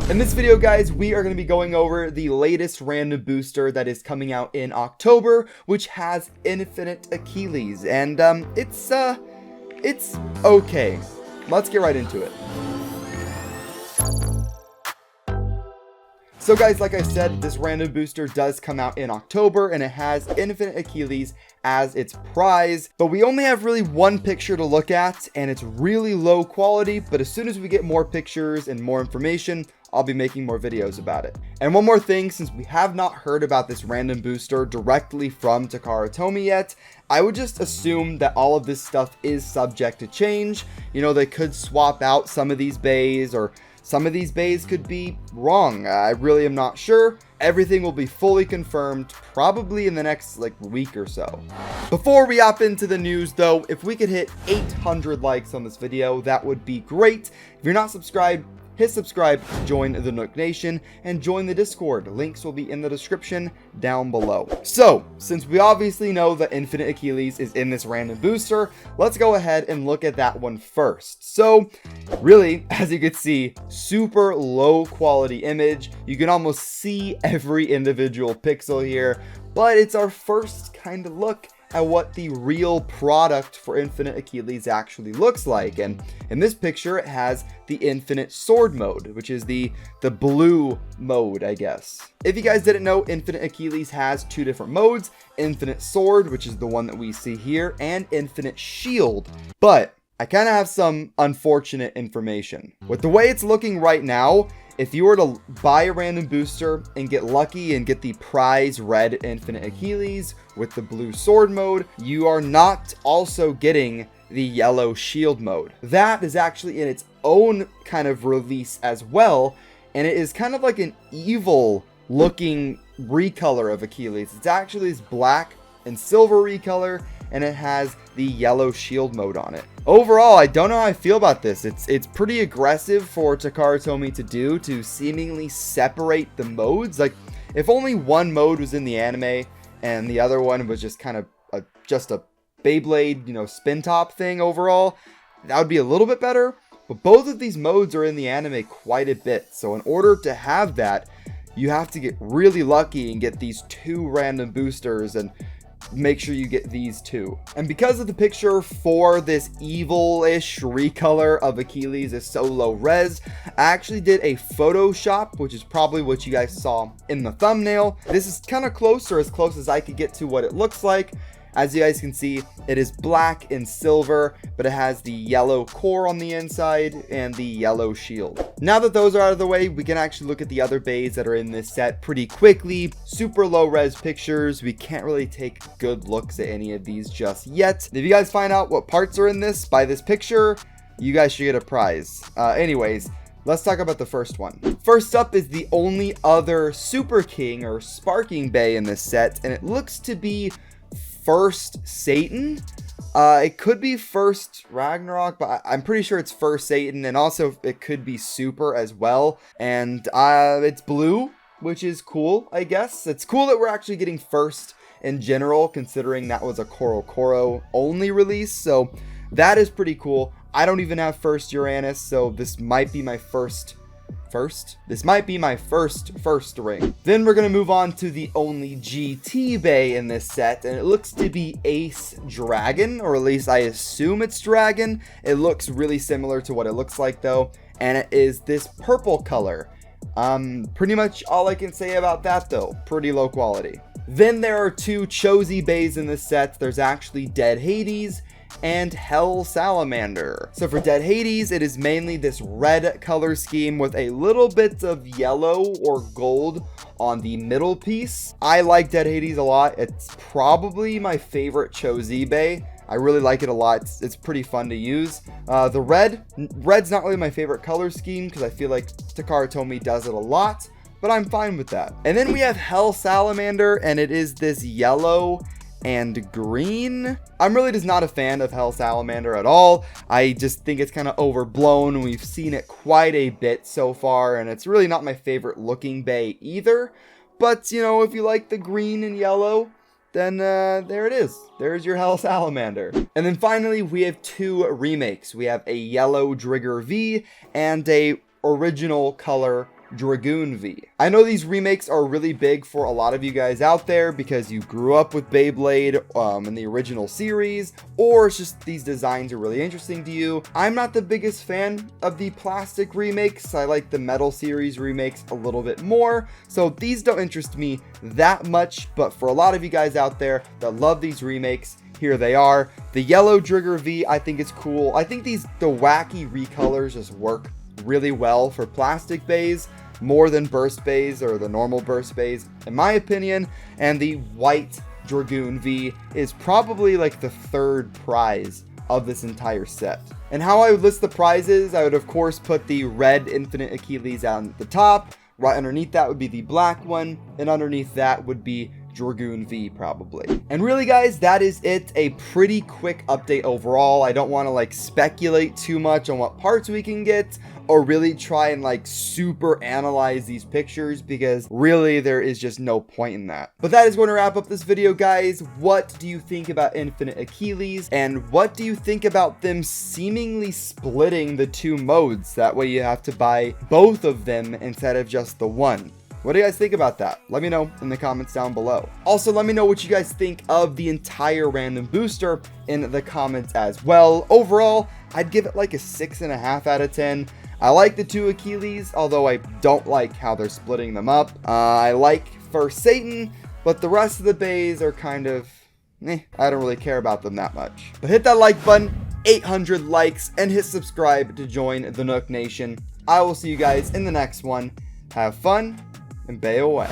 In this video, guys, we are going to be going over the latest random booster that is coming out in October, which has Infinite Achilles, and it's okay. Let's get right into it. So guys, like I said, this random booster does come out in October, and it has Infinite Achilles as its prize, but we only have really one picture to look at, and it's really low quality, but as soon as we get more pictures and more information, I'll be making more videos about it. And one more thing, since we have not heard about this random booster directly from Takara Tomy yet, I would just assume that all of this stuff is subject to change. You know, they could swap out some of these bays, or some of these bays could be wrong. I really am not sure. Everything will be fully confirmed probably in the next week or so. Before we hop into the news though, if we could hit 800 likes on this video, that would be great. If you're not subscribed, hit subscribe, join the Nook Nation, and join the Discord. Links will be in the description down below. So, since we obviously know that Infinite Achilles is in this random booster, let's go ahead and look at that one first. So, really, as you can see, super low quality image. You can almost see every individual pixel here, but it's our first kind of look at what the real product for Infinite Achilles actually looks like. And in this picture, it has the Infinite Sword mode, which is the blue mode, I guess. If you guys didn't know, Infinite Achilles has two different modes: Infinite Sword, which is the one that we see here, and Infinite Shield. But I kind of have some unfortunate information. With the way it's looking right now, if you were to buy a random booster and get lucky and get the prize red Infinite Achilles with the blue sword mode, you are not also getting the yellow shield mode. That is actually in its own kind of release as well, and it is kind of like an evil looking recolor of Achilles. It's actually this black and silver recolor, and it has the yellow shield mode on it. Overall, I don't know how I feel about this. It's pretty aggressive for Takara Tomy to do, to seemingly separate the modes. Like, if only one mode was in the anime and the other one was just kind of just a Beyblade, you know, spin top thing overall, that would be a little bit better. But both of these modes are in the anime quite a bit. So in order to have that, you have to get really lucky and get these two random boosters and make sure you get these two. And because of the picture for this evil-ish recolor of Achilles is so low res, I actually did a Photoshop, which is probably what you guys saw in the thumbnail. This is kind of close, or as close as I could get to what it looks like. As you guys can see, it is black and silver, but it has the yellow core on the inside and the yellow shield. Now that those are out of the way, we can actually look at the other bays that are in this set pretty quickly. Super low res pictures. We can't really take good looks at any of these just yet. If you guys find out what parts are in this by this picture, you guys should get a prize. Anyways, let's talk about the first one. First up is the only other Super King or Sparking Bay in this set, and it looks to be First Satan. It could be First Ragnarok, but I'm pretty sure it's First Satan, and also it could be Super as well. And it's blue, which is cool, I guess. It's cool that we're actually getting First in general, considering that was a Koro only release, so that is pretty cool. I don't even have First Uranus, so this might be my first ring. Then we're going to move on to the only GT bay in this set, and it looks to be Ace Dragon, or at least I assume it's Dragon. It looks really similar to what it looks like though, and it is this purple color. Pretty much all I can say about that though. Pretty low quality. Then there are two Chozy bays in this set. There's actually Dead Hades and Hell Salamander. So for Dead Hades, it is mainly this red color scheme with a little bit of yellow or gold on the middle piece. I like Dead Hades a lot. It's probably my favorite Chozy bay. I really like it a lot. It's pretty fun to use. The red's not really my favorite color scheme because I feel like Takara Tomy does it a lot, but I'm fine with that. And then we have Hell Salamander, and it is this yellow and green. I'm really just not a fan of Hell Salamander at all. I just think it's kind of overblown. We've seen it quite a bit so far, and it's really not my favorite looking bay either. But, you know, if you like the green and yellow, then there it is. There's your Hell Salamander. And then finally, we have two remakes. We have a yellow Drigger V and a original color Dragoon V. I know these remakes are really big for a lot of you guys out there because you grew up with Beyblade in the original series, or it's just these designs are really interesting to you. I'm not the biggest fan of the plastic remakes. I like the metal series remakes a little bit more, so these don't interest me that much, but for a lot of you guys out there that love these remakes, here they are. The yellow Drigger V, I think it's cool. I think the wacky recolors just work really well for plastic bays, more than burst bays or the normal burst bays, in my opinion. And the white Dragoon V is probably like the third prize of this entire set. And how I would list the prizes, I would of course put the red Infinite Achilles on the top. Right underneath that would be the black one, and underneath that would be Dragoon V probably. And really guys, that is it. A pretty quick update overall. I don't want to like speculate too much on what parts we can get or really try and like super analyze these pictures, because really there is just no point in that. But that is going to wrap up this video, guys. What do you think about Infinite Achilles, and what do you think about them seemingly splitting the two modes? That way you have to buy both of them instead of just the one. What do you guys think about that? Let me know in the comments down below. Also, let me know what you guys think of the entire random booster in the comments as well. Overall, I'd give it like a 6.5 out of 10. I like the two Achilles, although I don't like how they're splitting them up. I like First Satan, but the rest of the bays are kind of, I don't really care about them that much. But hit that like button, 800 likes, and hit subscribe to join the Nook Nation. I will see you guys in the next one. Have fun, and bay away.